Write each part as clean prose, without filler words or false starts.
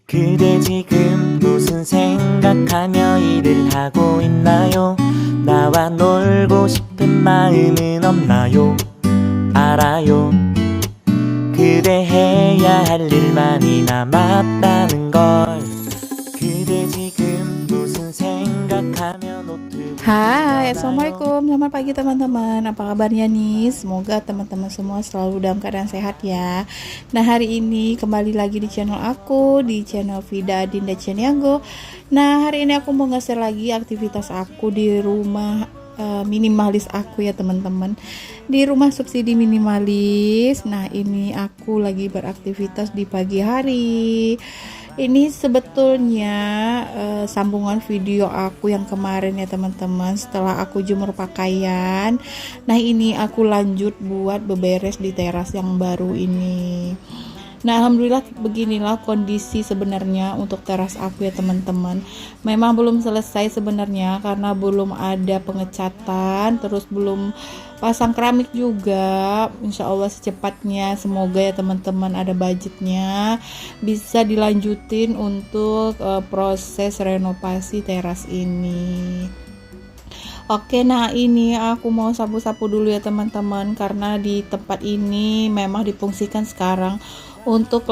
그대 지금 무슨 생각하며 일을 하고 있나요? 나와 놀고 싶은 마음은 없나요? 알아요. 그대 해야 할 일만이 남았다는 걸. 그대 지금 무슨 생각하며 노트북. Hai, Assalamualaikum, selamat pagi teman-teman. Apa kabarnya nih? Semoga teman-teman semua selalu dalam keadaan sehat ya. Nah, hari ini kembali lagi di channel aku, di channel Vida Dinda Chaniago. Nah, hari ini aku mau nge-share lagi aktivitas aku di rumah minimalis aku ya teman-teman. Di rumah subsidi minimalis. Nah, ini aku lagi beraktivitas di pagi hari. Ini sebetulnya sambungan video aku yang kemarin ya teman-teman, setelah aku jemur pakaian. Nah, ini aku lanjut buat beberes di teras yang baru ini. Nah, alhamdulillah beginilah kondisi sebenarnya untuk teras aku ya teman-teman. Memang belum selesai sebenarnya karena belum ada pengecatan, terus belum pasang keramik juga. Insya Allah secepatnya, semoga ya teman-teman ada budgetnya, bisa dilanjutin untuk proses renovasi teras ini. Oke, nah ini aku mau sapu-sapu dulu ya teman-teman, karena di tempat ini memang difungsikan sekarang untuk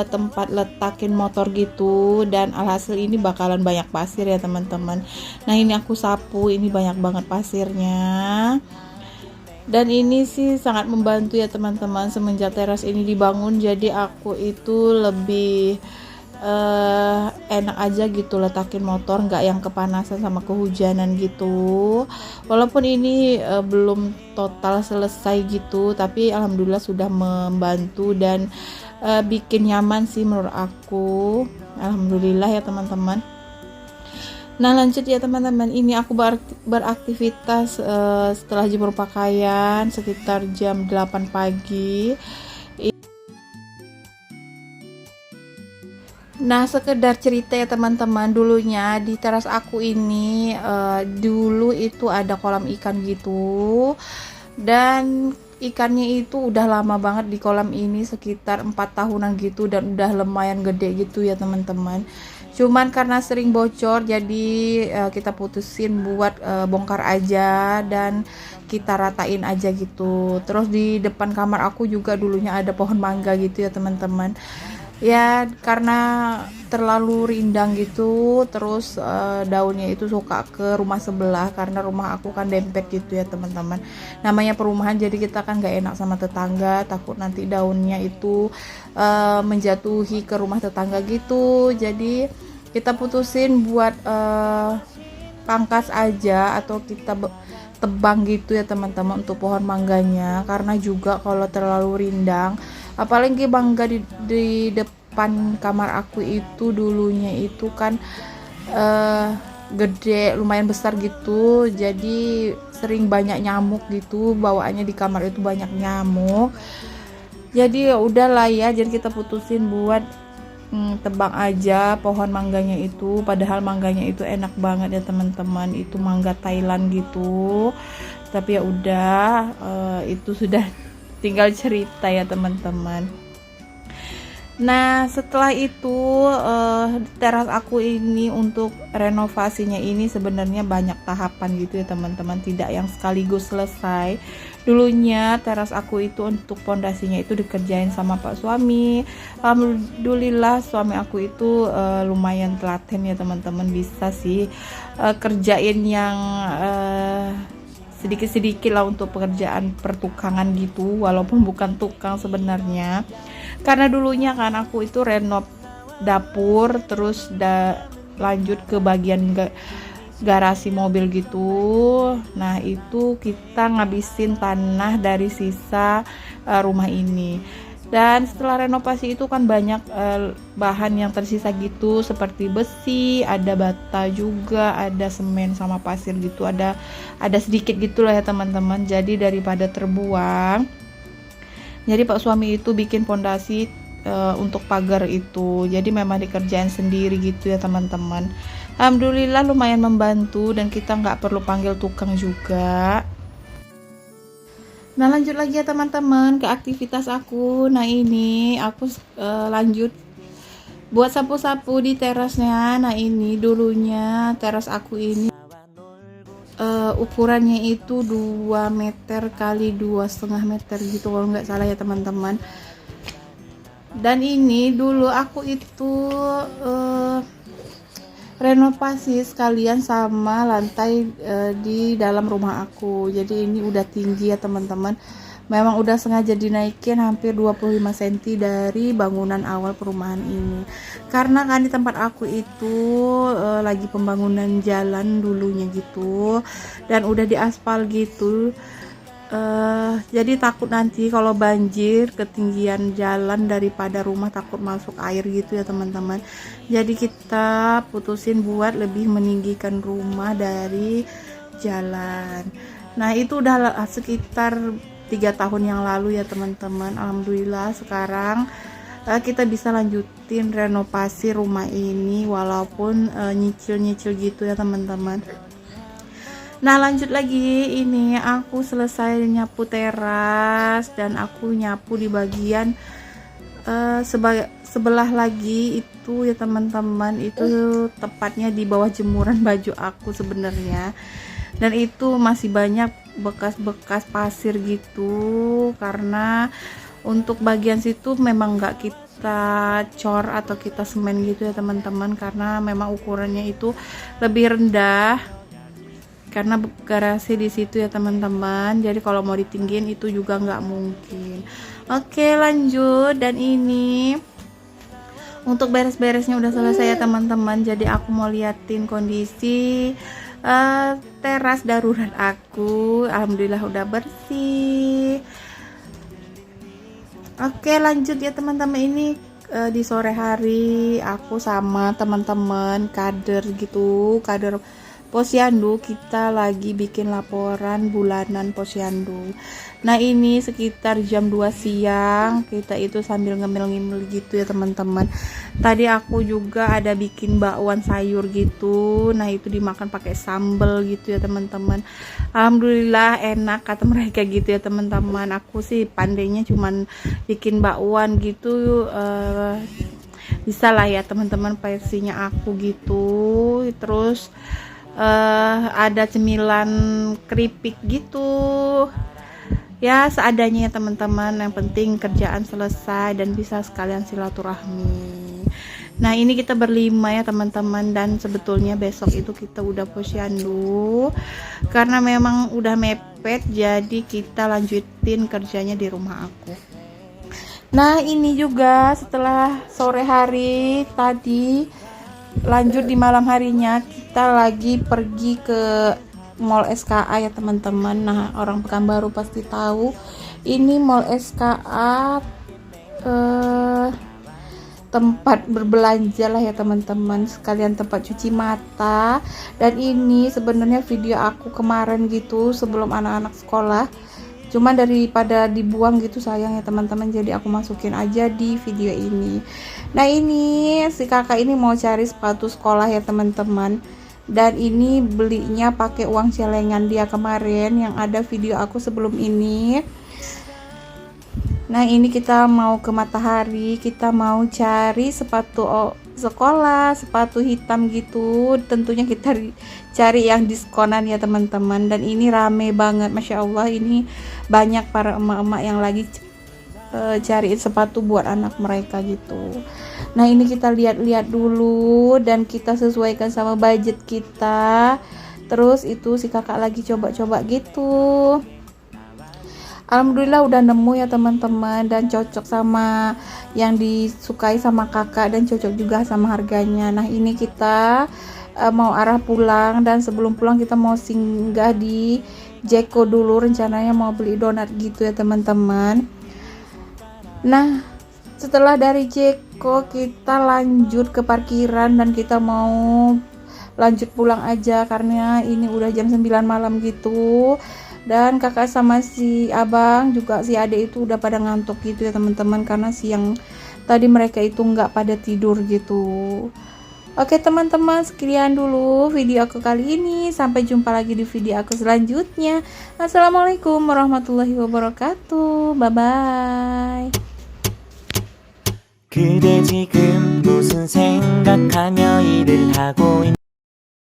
tempat letakin motor gitu, dan alhasil ini bakalan banyak pasir ya teman-teman. Nah, ini aku sapu, ini banyak banget pasirnya. Dan ini sih sangat membantu ya teman-teman, semenjak teras ini dibangun jadi aku itu lebih enak aja gitu letakin motor, nggak yang kepanasan sama kehujanan gitu. Walaupun ini belum total selesai gitu, tapi alhamdulillah sudah membantu dan bikin nyaman sih menurut aku. Alhamdulillah ya teman-teman. Nah, lanjut ya teman-teman, ini aku beraktivitas setelah jemur pakaian sekitar jam 8 pagi. Nah, sekedar cerita ya teman-teman, dulunya di teras aku ini dulu itu ada kolam ikan gitu, dan ikannya itu udah lama banget di kolam ini, sekitar 4 tahunan gitu, dan udah lumayan gede gitu ya teman-teman. Cuman karena sering bocor jadi kita putusin buat bongkar aja dan kita ratain aja gitu. Terus di depan kamar aku juga dulunya ada pohon mangga gitu ya teman-teman. Ya, karena terlalu rindang gitu, terus daunnya itu suka ke rumah sebelah, karena rumah aku kan dempet gitu ya teman-teman. Namanya perumahan, jadi kita kan gak enak sama tetangga, takut nanti daunnya itu menjatuhi ke rumah tetangga gitu. Jadi kita putusin buat pangkas aja atau kita tebang gitu ya teman-teman untuk pohon mangganya, karena juga kalau terlalu rindang, apalagi mangga di depan kamar aku itu dulunya itu kan gede, lumayan besar gitu, jadi sering banyak nyamuk gitu, bawaannya di kamar itu banyak nyamuk. Jadi ya udahlah ya, jadi kita putusin buat tebang aja pohon mangganya itu, padahal mangganya itu enak banget ya teman-teman, itu mangga Thailand gitu. Tapi ya udah, itu sudah tinggal cerita ya teman-teman. Nah, setelah itu teras aku ini untuk renovasinya ini sebenarnya banyak tahapan gitu ya teman-teman, tidak yang sekaligus selesai. Dulunya teras aku itu untuk pondasinya itu dikerjain sama Pak suami. Alhamdulillah suami aku itu lumayan telaten ya teman-teman, bisa sih kerjain yang sedikit-sedikit lah untuk pekerjaan pertukangan gitu, walaupun bukan tukang sebenarnya. Karena dulunya kan aku itu renov dapur, terus lanjut ke bagian garasi mobil gitu. Nah, itu kita ngabisin tanah dari sisa rumah ini. Dan setelah renovasi itu kan banyak bahan yang tersisa gitu, seperti besi, ada bata juga, ada semen sama pasir gitu, ada sedikit gitulah ya teman-teman. Jadi daripada terbuang, jadi Pak suami itu bikin pondasi untuk pagar itu. Jadi memang dikerjain sendiri gitu ya teman-teman. Alhamdulillah lumayan membantu dan kita nggak perlu panggil tukang juga. Nah, lanjut lagi ya teman-teman ke aktivitas aku. Nah, ini aku lanjut buat sapu-sapu di terasnya. Nah ini dulunya teras aku ini ukurannya itu 2 meter kali 2,5 meter gitu kalau nggak salah ya teman-teman. Dan ini dulu aku itu renovasi sekalian sama lantai di dalam rumah aku. Jadi ini udah tinggi ya teman-teman. Memang udah sengaja dinaikin hampir 25 cm dari bangunan awal perumahan ini. Karena kan di tempat aku itu lagi pembangunan jalan dulunya gitu. Dan udah diaspal gitu. Jadi takut nanti kalau banjir ketinggian jalan daripada rumah, takut masuk air gitu ya teman-teman. Jadi kita putusin buat lebih meninggikan rumah dari jalan. Nah itu udah sekitar 3 tahun yang lalu ya teman-teman. Alhamdulillah sekarang kita bisa lanjutin renovasi rumah ini walaupun nyicil-nyicil gitu ya teman-teman. Nah lanjut lagi, ini aku selesai nyapu teras dan aku nyapu di bagian sebelah lagi itu ya teman-teman. Itu tepatnya di bawah jemuran baju aku sebenarnya. Dan itu masih banyak bekas-bekas pasir gitu, karena untuk bagian situ memang nggak kita cor atau kita semen gitu ya teman-teman, karena memang ukurannya itu lebih rendah karena garasi di situ ya teman-teman. Jadi kalau mau ditinggiin itu juga nggak mungkin. Oke lanjut, dan ini untuk beres-beresnya udah selesai ya teman-teman. Jadi aku mau liatin kondisi teras darurat aku. Alhamdulillah udah bersih. Oke lanjut ya teman-teman, ini di sore hari aku sama teman-teman kader gitu, kader posyandu, kita lagi bikin laporan bulanan posyandu. Nah ini sekitar jam 2 siang kita itu sambil ngemil-ngemil gitu ya teman-teman. Tadi aku juga ada bikin bakwan sayur gitu. Nah itu dimakan pakai sambal gitu ya teman-teman. Alhamdulillah enak kata mereka gitu ya teman-teman. Aku sih pandainya cuman bikin bakwan gitu, bisa lah ya teman-teman versinya aku gitu. Terus ada cemilan keripik gitu ya, seadanya ya teman-teman. Yang penting kerjaan selesai dan bisa sekalian silaturahmi. Nah ini kita berlima ya teman-teman, dan sebetulnya besok itu kita udah posyandu karena memang udah mepet, jadi kita lanjutin kerjanya di rumah aku. Nah ini juga setelah sore hari tadi, lanjut di malam harinya kita lagi pergi ke Mall SKA ya teman-teman. Nah orang Pekanbaru pasti tahu ini Mall SKA tempat berbelanja lah ya teman-teman, sekalian tempat cuci mata. Dan ini sebenarnya video aku kemarin gitu sebelum anak-anak sekolah, cuman daripada dibuang gitu sayang ya teman-teman, jadi aku masukin aja di video ini. Nah ini si kakak ini mau cari sepatu sekolah ya teman-teman, dan ini belinya pakai uang celengan dia kemarin yang ada video aku sebelum ini. Nah ini kita mau ke Matahari, kita mau cari sepatu sekolah, sepatu hitam gitu. Tentunya kita cari yang diskonan ya teman-teman. Dan ini rame banget, Masya Allah, ini banyak para emak-emak yang lagi cariin sepatu buat anak mereka gitu. Nah ini kita lihat-lihat dulu dan kita sesuaikan sama budget kita. Terus itu si kakak lagi coba-coba gitu. Alhamdulillah udah nemu ya teman-teman, dan cocok sama yang disukai sama kakak dan cocok juga sama harganya. Nah ini kita mau arah pulang, dan sebelum pulang kita mau singgah di Jeko dulu, rencananya mau beli donat gitu ya teman-teman. Nah setelah dari Jeko kita lanjut ke parkiran dan kita mau lanjut pulang aja karena ini udah jam 9 malam gitu. Dan kakak sama si abang juga si adik itu udah pada ngantuk gitu ya teman-teman, karena siang tadi mereka itu nggak pada tidur gitu. Oke teman-teman, sekian dulu video aku kali ini. Sampai jumpa lagi di video aku selanjutnya. Assalamualaikum warahmatullahi wabarakatuh. Bye bye. 그대 지금 무슨 생각하며 일을 하고 있